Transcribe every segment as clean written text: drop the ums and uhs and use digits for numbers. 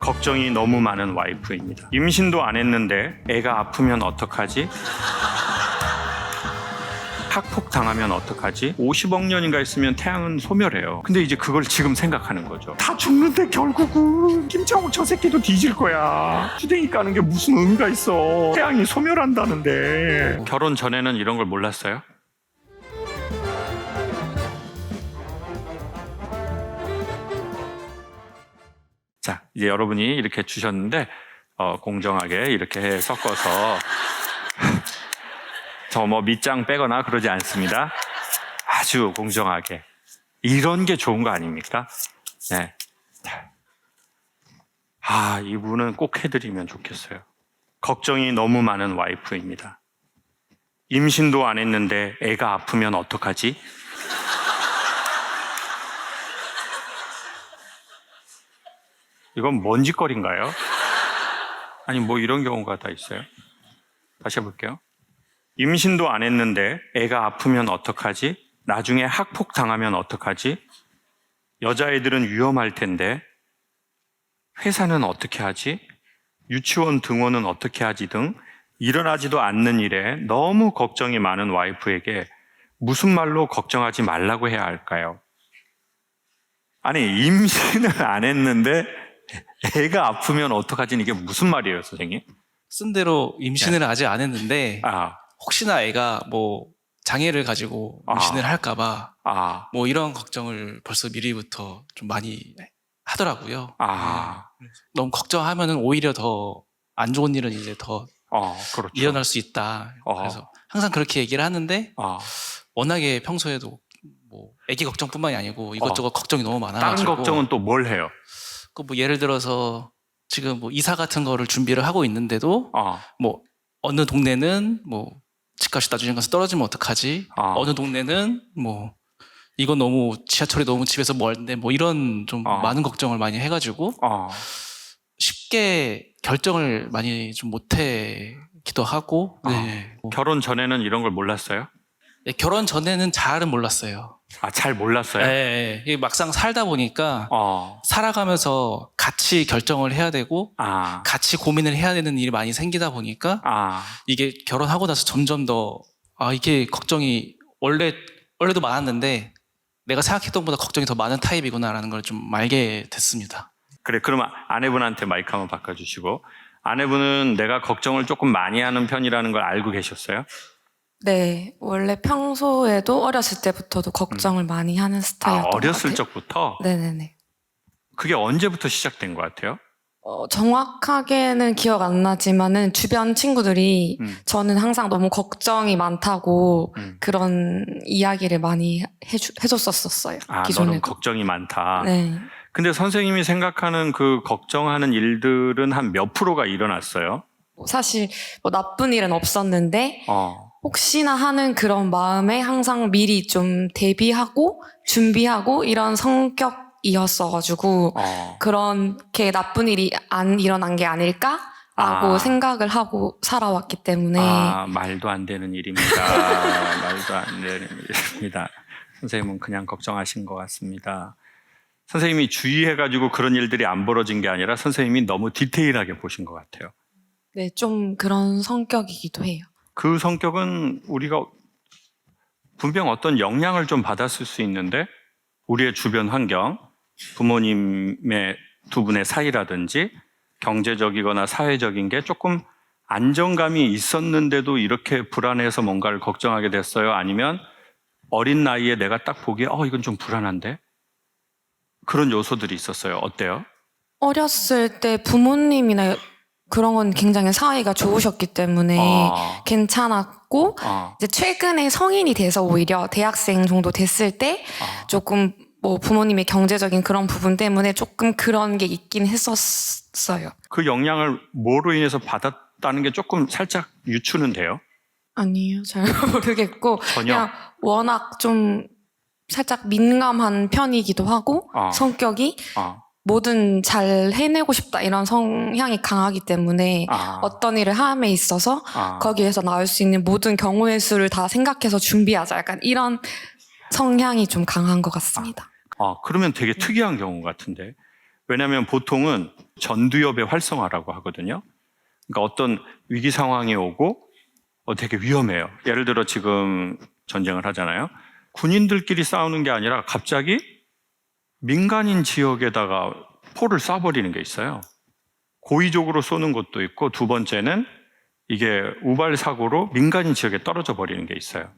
걱정이 너무 많은 와이프입니다. 임신도 안 했는데 애가 아프면 어떡하지? 학폭 당하면 어떡하지? 50억 년인가 있으면 태양은 소멸해요. 근데 이제 그걸 지금 생각하는 거죠. 다 죽는데 결국은 김창욱 저 새끼도 뒤질 거야. 주댕이 까는 게 무슨 의미가 있어. 태양이 소멸한다는데. 결혼 전에는 이런 걸 몰랐어요? 자, 이제 여러분이 이렇게 주셨는데 공정하게 이렇게 섞어서 저 뭐 밑장 빼거나 그러지 않습니다. 아주 공정하게. 이런 게 좋은 거 아닙니까? 네. 이분은 꼭 해드리면 좋겠어요. 걱정이 너무 많은 와이프입니다. 임신도 안 했는데 애가 아프면 어떡하지? 이건 뭔 짓거리인가요? 아니 뭐 이런 경우가 다 있어요. 다시 해볼게요. 임신도 안 했는데 애가 아프면 어떡하지? 나중에 학폭 당하면 어떡하지? 여자애들은 위험할 텐데 회사는 어떻게 하지? 유치원 등원은 어떻게 하지? 등 일어나지도 않는 일에 너무 걱정이 많은 와이프에게 무슨 말로 걱정하지 말라고 해야 할까요? 아니 임신을 안 했는데 애가 아프면 어떡하지? 이게 무슨 말이에요, 선생님? 쓴 대로 임신을 아직 안 했는데 혹시나 애가 뭐 장애를 가지고 임신을 할까봐 뭐 이런 걱정을 벌써 미리부터 좀 많이 하더라고요. 너무 걱정하면은 오히려 더 안 좋은 일은 이제 더 그렇죠. 일어날 수 있다. 그래서 항상 그렇게 얘기를 하는데 워낙에 평소에도 뭐 애기 걱정뿐만이 아니고 이것저것 걱정이 너무 많아가지고 다른 걱정은 또 뭘 해요? 그 뭐 예를 들어서 지금 뭐 이사 같은 거를 준비를 하고 있는데도 뭐 어느 동네는 뭐 집값이 나중에 가서 떨어지면 어떡하지? 어느 동네는 뭐 이건 너무 지하철이 너무 집에서 멀는데 뭐 이런 좀 많은 걱정을 많이 해가지고 쉽게 결정을 많이 좀 못하기도 하고 결혼 전에는 이런 걸 몰랐어요? 네, 결혼 전에는 잘은 몰랐어요. 잘 몰랐어요? 네, 막상 살다 보니까 살아가면서 같이 결정을 해야 되고 같이 고민을 해야 되는 일이 많이 생기다 보니까 이게 결혼하고 나서 점점 더 이게 걱정이 원래도 많았는데 내가 생각했던 것보다 걱정이 더 많은 타입이구나라는 걸 좀 알게 됐습니다. 그래, 그러면 아내분한테 마이크 한번 바꿔주시고. 아내분은 내가 걱정을 조금 많이 하는 편이라는 걸 알고 계셨어요? 네, 원래 평소에도 어렸을 때부터도 걱정을 많이 하는 스타일이었던 것 같아요. 어렸을 적부터? 네네네. 그게 언제부터 시작된 것 같아요? 정확하게는 기억 안 나지만은 주변 친구들이 저는 항상 너무 걱정이 많다고 그런 이야기를 많이 해줬었어요. 기존에도. 너는 걱정이 많다. 네. 근데 선생님이 생각하는 그 걱정하는 일들은 한 몇 프로가 일어났어요? 사실 뭐 나쁜 일은 없었는데 혹시나 하는 그런 마음에 항상 미리 좀 대비하고 준비하고 이런 성격이었어가지고 그렇게 나쁜 일이 안 일어난 게 아닐까라고 생각을 하고 살아왔기 때문에 말도 안 되는 일입니다. 말도 안 되는 일입니다. 선생님은 그냥 걱정하신 것 같습니다. 선생님이 주의해가지고 그런 일들이 안 벌어진 게 아니라 선생님이 너무 디테일하게 보신 것 같아요. 네, 좀 그런 성격이기도 해요. 그 성격은 우리가 분명 어떤 영향을 좀 받았을 수 있는데 우리의 주변 환경, 부모님의 두 분의 사이라든지 경제적이거나 사회적인 게 조금 안정감이 있었는데도 이렇게 불안해서 뭔가를 걱정하게 됐어요? 아니면 어린 나이에 내가 딱 보기에 이건 좀 불안한데? 그런 요소들이 있었어요. 어때요? 어렸을 때 부모님이나 그런 건 굉장히 사이가 좋으셨기 때문에 괜찮았고 이제 최근에 성인이 돼서 오히려 대학생 정도 됐을 때 조금 뭐 부모님의 경제적인 그런 부분 때문에 조금 그런 게 있긴 했었어요. 그 영향을 뭐로 인해서 받았다는 게 조금 살짝 유추는 돼요? 아니요, 잘 모르겠고 전혀? 그냥 워낙 좀 살짝 민감한 편이기도 하고 성격이 뭐든 잘 해내고 싶다 이런 성향이 강하기 때문에 어떤 일을 함에 있어서 거기에서 나올 수 있는 모든 경우의 수를 다 생각해서 준비하자 약간 이런 성향이 좀 강한 것 같습니다. 그러면 되게 특이한 경우 같은데 왜냐하면 보통은 전두엽의 활성화라고 하거든요. 그러니까 어떤 위기 상황이 오고 되게 위험해요. 예를 들어 지금 전쟁을 하잖아요. 군인들끼리 싸우는 게 아니라 갑자기 민간인 지역에다가 포를 쏴버리는 게 있어요. 고의적으로 쏘는 것도 있고, 두 번째는 이게 우발 사고로 민간인 지역에 떨어져 버리는 게 있어요.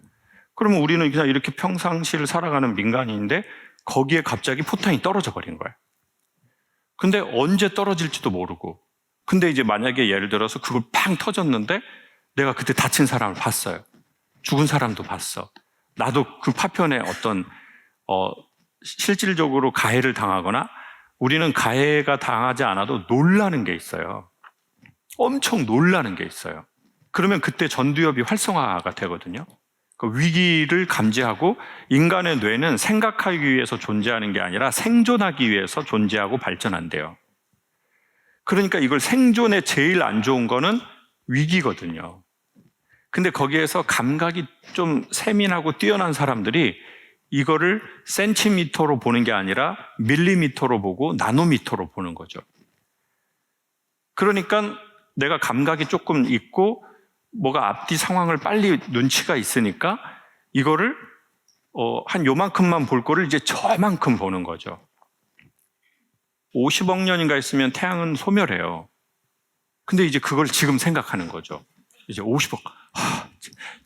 그러면 우리는 그냥 이렇게 평상시를 살아가는 민간인인데 거기에 갑자기 포탄이 떨어져 버린 거예요. 근데 언제 떨어질지도 모르고, 근데 이제 만약에 예를 들어서 그걸 팡 터졌는데 내가 그때 다친 사람을 봤어요. 죽은 사람도 봤어. 나도 그 파편에 어떤 실질적으로 가해를 당하거나, 우리는 가해가 당하지 않아도 놀라는 게 있어요. 엄청 놀라는 게 있어요. 그러면 그때 전두엽이 활성화가 되거든요. 그 위기를 감지하고, 인간의 뇌는 생각하기 위해서 존재하는 게 아니라 생존하기 위해서 존재하고 발전한대요. 그러니까 이걸 생존에 제일 안 좋은 거는 위기거든요. 근데 거기에서 감각이 좀 세민하고 뛰어난 사람들이 이거를 센티미터로 보는 게 아니라 밀리미터로 보고 나노미터로 보는 거죠. 그러니까 내가 감각이 조금 있고 뭐가 앞뒤 상황을 빨리 눈치가 있으니까 이거를 한 요만큼만 볼 거를 이제 저만큼 보는 거죠. 50억 년인가 있으면 태양은 소멸해요. 근데 이제 그걸 지금 생각하는 거죠. 이제 50억,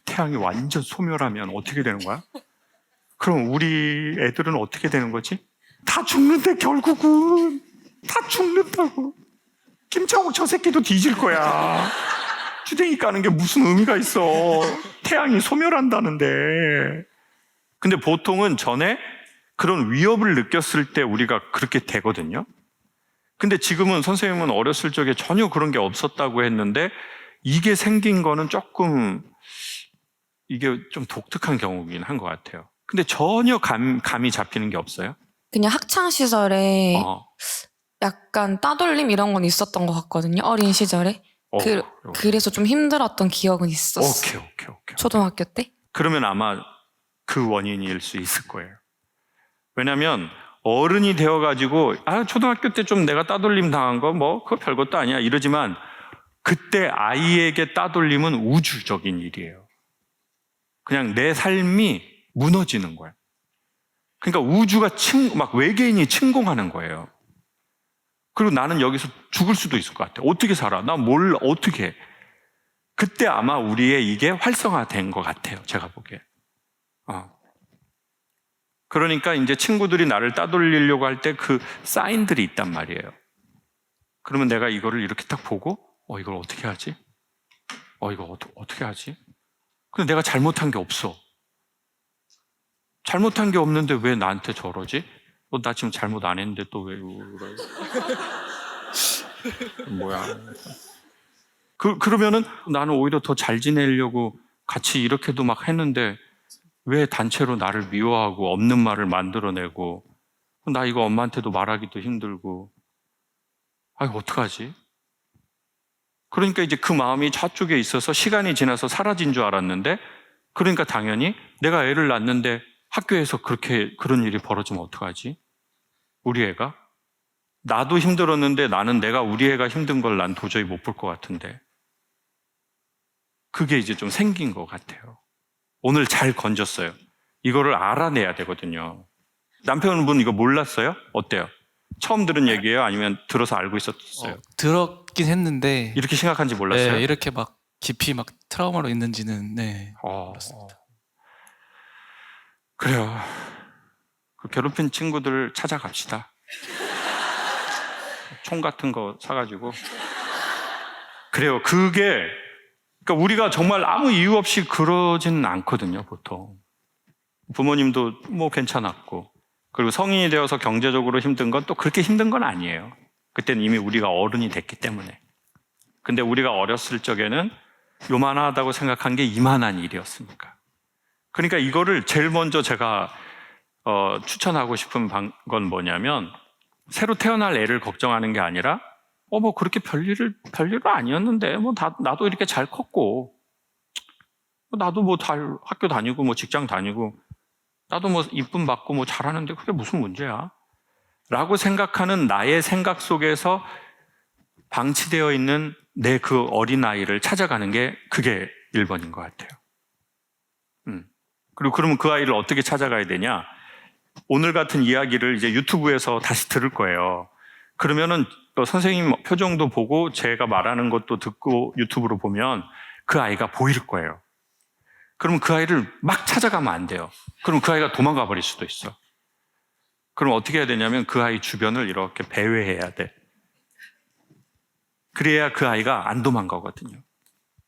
태양이 완전 소멸하면 어떻게 되는 거야? 그럼 우리 애들은 어떻게 되는 거지? 다 죽는데 결국은 다 죽는다고. 김창욱 저 새끼도 뒤질 거야. 주댕이 까는 게 무슨 의미가 있어. 태양이 소멸한다는데. 근데 보통은 전에 그런 위협을 느꼈을 때 우리가 그렇게 되거든요. 근데 지금은 선생님은 어렸을 적에 전혀 그런 게 없었다고 했는데 이게 생긴 거는 조금 이게 좀 독특한 경우긴 한 것 같아요. 근데 전혀 감이 잡히는 게 없어요? 그냥 학창 시절에 약간 따돌림 이런 건 있었던 것 같거든요. 어린 시절에. 그래서 좀 힘들었던 기억은 있었어요. 오케이. 초등학교 때. 그러면 아마 그 원인일 수 있을 거예요. 왜냐하면 어른이 되어가지고 초등학교 때 좀 내가 따돌림 당한 거 뭐 그거 별것도 아니야 이러지만 그때 아이에게 따돌림은 우주적인 일이에요. 그냥 내 삶이 무너지는 거야. 그러니까 우주가 막 외계인이 침공하는 거예요. 그리고 나는 여기서 죽을 수도 있을 것 같아. 어떻게 살아? 나 뭘 어떻게 해? 그때 아마 우리의 이게 활성화된 것 같아요. 제가 보기에. 그러니까 이제 친구들이 나를 따돌리려고 할 때 그 사인들이 있단 말이에요. 그러면 내가 이거를 이렇게 딱 보고 이걸 어떻게 하지? 이거 어떻게 하지? 근데 내가 잘못한 게 없어. 잘못한 게 없는데 왜 나한테 저러지? 나 지금 잘못 안 했는데 또 왜 그래? 뭐야? 그러면은 나는 오히려 더 잘 지내려고 같이 이렇게도 막 했는데 왜 단체로 나를 미워하고 없는 말을 만들어내고 나 이거 엄마한테도 말하기도 힘들고 어떡하지? 그러니까 이제 그 마음이 저쪽에 있어서 시간이 지나서 사라진 줄 알았는데 그러니까 당연히 내가 애를 낳는데 학교에서 그런 일이 벌어지면 어떡하지? 우리 애가? 나도 힘들었는데 나는 내가 우리 애가 힘든 걸 난 도저히 못 볼 것 같은데 그게 이제 좀 생긴 것 같아요. 오늘 잘 건졌어요. 이거를 알아내야 되거든요. 남편분 이거 몰랐어요? 어때요? 처음 들은 얘기예요? 아니면 들어서 알고 있었어요? 들었긴 했는데 이렇게 심각한지 몰랐어요? 네, 이렇게 막 깊이 막 트라우마로 있는지는 몰랐습니다. 그래요. 그 괴롭힌 친구들 찾아갑시다. 총 같은 거 사가지고. 그래요. 그러니까 우리가 정말 아무 이유 없이 그러지는 않거든요, 보통. 부모님도 뭐 괜찮았고. 그리고 성인이 되어서 경제적으로 힘든 건 또 그렇게 힘든 건 아니에요. 그때는 이미 우리가 어른이 됐기 때문에. 근데 우리가 어렸을 적에는 요만하다고 생각한 게 이만한 일이었으니까. 그러니까 이거를 제일 먼저 제가 추천하고 싶은 건 뭐냐면 새로 태어날 애를 걱정하는 게 아니라 뭐 그렇게 별일은 아니었는데 나도 이렇게 잘 컸고 나도 뭐 학교 다니고 뭐 직장 다니고 나도 뭐 이쁨 받고 뭐 잘하는데 그게 무슨 문제야? 라고 생각하는 나의 생각 속에서 방치되어 있는 내 그 어린아이를 찾아가는 게 그게 1번인 것 같아요. 그리고 그러면 그 아이를 어떻게 찾아가야 되냐? 오늘 같은 이야기를 이제 유튜브에서 다시 들을 거예요. 그러면은 선생님 표정도 보고 제가 말하는 것도 듣고 유튜브로 보면 그 아이가 보일 거예요. 그럼 그 아이를 막 찾아가면 안 돼요. 그럼 그 아이가 도망가 버릴 수도 있어. 그럼 어떻게 해야 되냐면 그 아이 주변을 이렇게 배회해야 돼. 그래야 그 아이가 안 도망가거든요.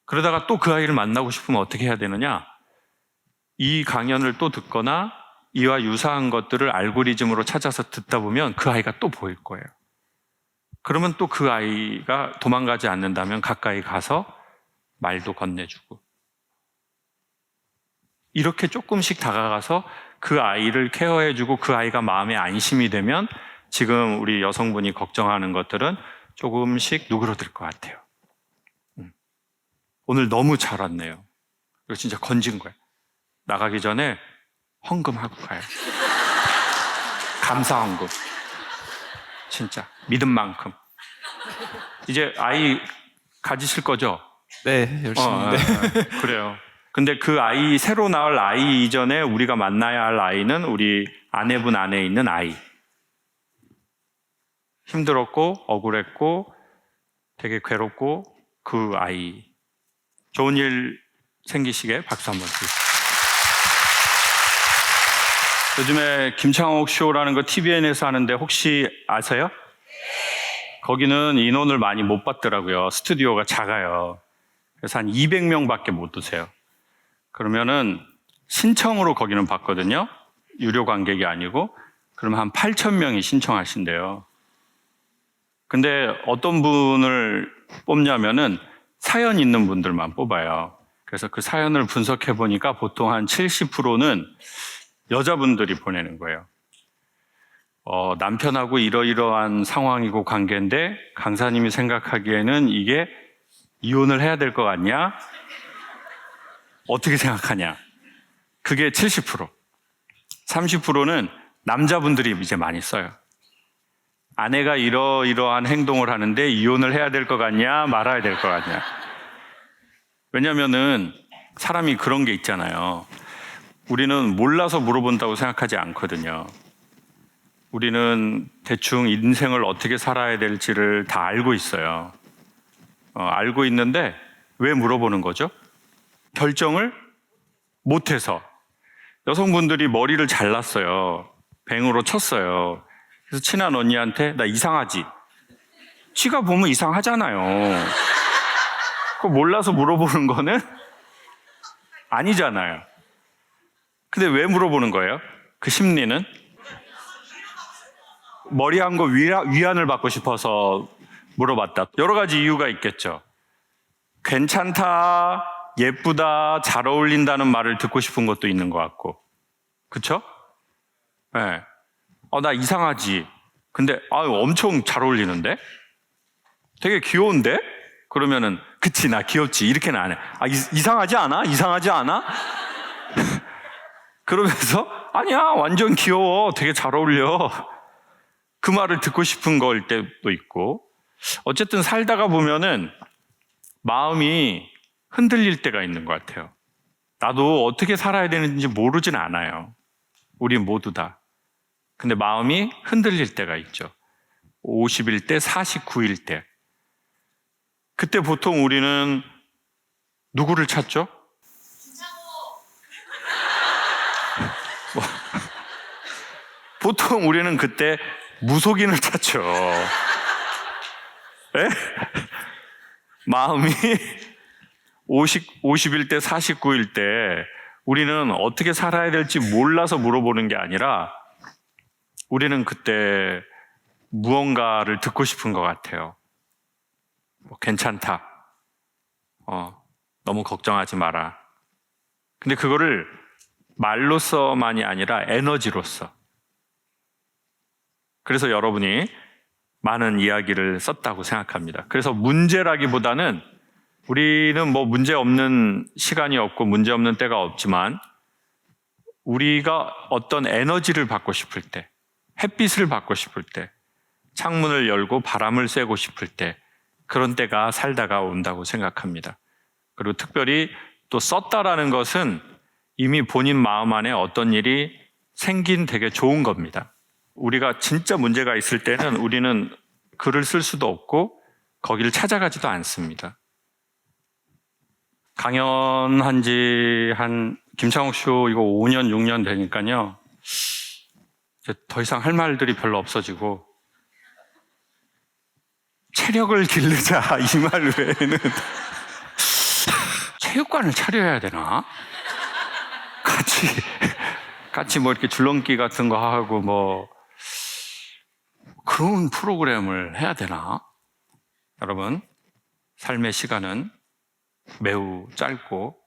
그러다가 또 그 아이를 만나고 싶으면 어떻게 해야 되느냐? 이 강연을 또 듣거나 이와 유사한 것들을 알고리즘으로 찾아서 듣다 보면 그 아이가 또 보일 거예요. 그러면 또 그 아이가 도망가지 않는다면 가까이 가서 말도 건네주고 이렇게 조금씩 다가가서 그 아이를 케어해주고 그 아이가 마음에 안심이 되면 지금 우리 여성분이 걱정하는 것들은 조금씩 누그러들 것 같아요. 오늘 너무 잘 왔네요. 이거 진짜 건진 거예요. 나가기 전에 헌금하고 가요. 감사 헌금. 진짜 믿음 만큼. 이제 아이 가지실 거죠? 네, 열심히. 네. 그래요. 근데 그 아이, 새로 낳을 아이 이전에 우리가 만나야 할 아이는 우리 아내분 안에 있는 아이. 힘들었고 억울했고 되게 괴롭고 그 아이. 좋은 일 생기시게 박수 한번 주세요. 요즘에 김창옥 쇼라는 거 TVN에서 하는데 혹시 아세요? 거기는 인원을 많이 못 받더라고요. 스튜디오가 작아요. 그래서 한 200명밖에 못 오세요. 그러면은 신청으로 거기는 받거든요. 유료 관객이 아니고. 그러면 한 8,000명이 신청하신대요. 근데 어떤 분을 뽑냐면은 사연 있는 분들만 뽑아요. 그래서 그 사연을 분석해 보니까 보통 한 70%는 여자분들이 보내는 거예요. 남편하고 이러이러한 상황이고 관계인데 강사님이 생각하기에는 이게 이혼을 해야 될 것 같냐? 어떻게 생각하냐? 그게 70%. 30%는 남자분들이 이제 많이 써요. 아내가 이러이러한 행동을 하는데 이혼을 해야 될 것 같냐? 말아야 될 것 같냐? 왜냐면은 사람이 그런 게 있잖아요. 우리는 몰라서 물어본다고 생각하지 않거든요. 우리는 대충 인생을 어떻게 살아야 될지를 다 알고 있어요. 알고 있는데 왜 물어보는 거죠? 결정을 못해서. 여성분들이 머리를 잘랐어요. 뱅으로 쳤어요. 그래서 친한 언니한테 나 이상하지? 지가 보면 이상하잖아요. 그거 몰라서 물어보는 거는 아니잖아요. 근데 왜 물어보는 거예요? 그 심리는? 머리 한 거 위안을 받고 싶어서 물어봤다. 여러 가지 이유가 있겠죠. 괜찮다, 예쁘다, 잘 어울린다는 말을 듣고 싶은 것도 있는 것 같고. 그쵸? 네. 나 이상하지. 근데, 엄청 잘 어울리는데? 되게 귀여운데? 그러면은, 그치, 나 귀엽지. 이렇게는 안 해. 이상하지 않아? 이상하지 않아? 그러면서, 아니야, 완전 귀여워. 되게 잘 어울려. 그 말을 듣고 싶은 걸 때도 있고. 어쨌든 살다가 보면은, 마음이 흔들릴 때가 있는 것 같아요. 나도 어떻게 살아야 되는지 모르진 않아요. 우리 모두 다. 근데 마음이 흔들릴 때가 있죠. 50일 때, 49일 때. 그때 보통 우리는 누구를 찾죠? 보통 우리는 그때 무속인을 찾죠. 네? 마음이 50일 때, 49일 때 우리는 어떻게 살아야 될지 몰라서 물어보는 게 아니라 우리는 그때 무언가를 듣고 싶은 것 같아요. 괜찮다. 너무 걱정하지 마라. 근데 그거를 말로서만이 아니라 에너지로서. 그래서 여러분이 많은 이야기를 썼다고 생각합니다. 그래서 문제라기보다는 우리는 뭐 문제 없는 시간이 없고 문제 없는 때가 없지만 우리가 어떤 에너지를 받고 싶을 때 햇빛을 받고 싶을 때, 창문을 열고 바람을 쐬고 싶을 때, 그런 때가 살다가 온다고 생각합니다. 그리고 특별히 또 썼다라는 것은 이미 본인 마음 안에 어떤 일이 생긴 되게 좋은 겁니다. 우리가 진짜 문제가 있을 때는 우리는 글을 쓸 수도 없고 거기를 찾아가지도 않습니다. 강연한 지 김창욱 쇼 이거 5년, 6년 되니까요. 이제 더 이상 할 말들이 별로 없어지고 체력을 기르자 이 말 외에는 체육관을 차려야 되나? 같이 뭐 이렇게 줄넘기 같은 거 하고 뭐 그런 프로그램을 해야 되나? 여러분, 삶의 시간은 매우 짧고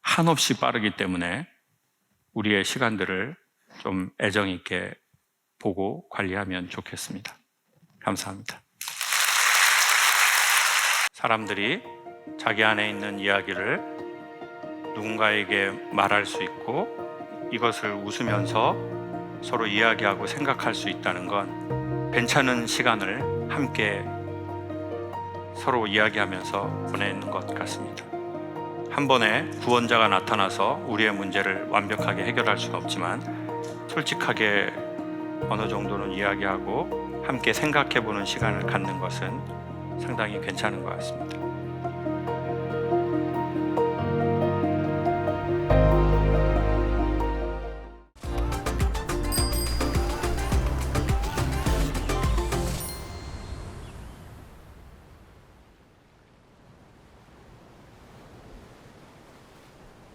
한없이 빠르기 때문에 우리의 시간들을 좀 애정 있게 보고 관리하면 좋겠습니다. 감사합니다. 사람들이 자기 안에 있는 이야기를 누군가에게 말할 수 있고 이것을 웃으면서 서로 이야기하고 생각할 수 있다는 건 괜찮은 시간을 함께 서로 이야기하면서 보내는 것 같습니다. 한 번에 구원자가 나타나서 우리의 문제를 완벽하게 해결할 수는 없지만 솔직하게 어느 정도는 이야기하고 함께 생각해보는 시간을 갖는 것은 상당히 괜찮은 것 같습니다.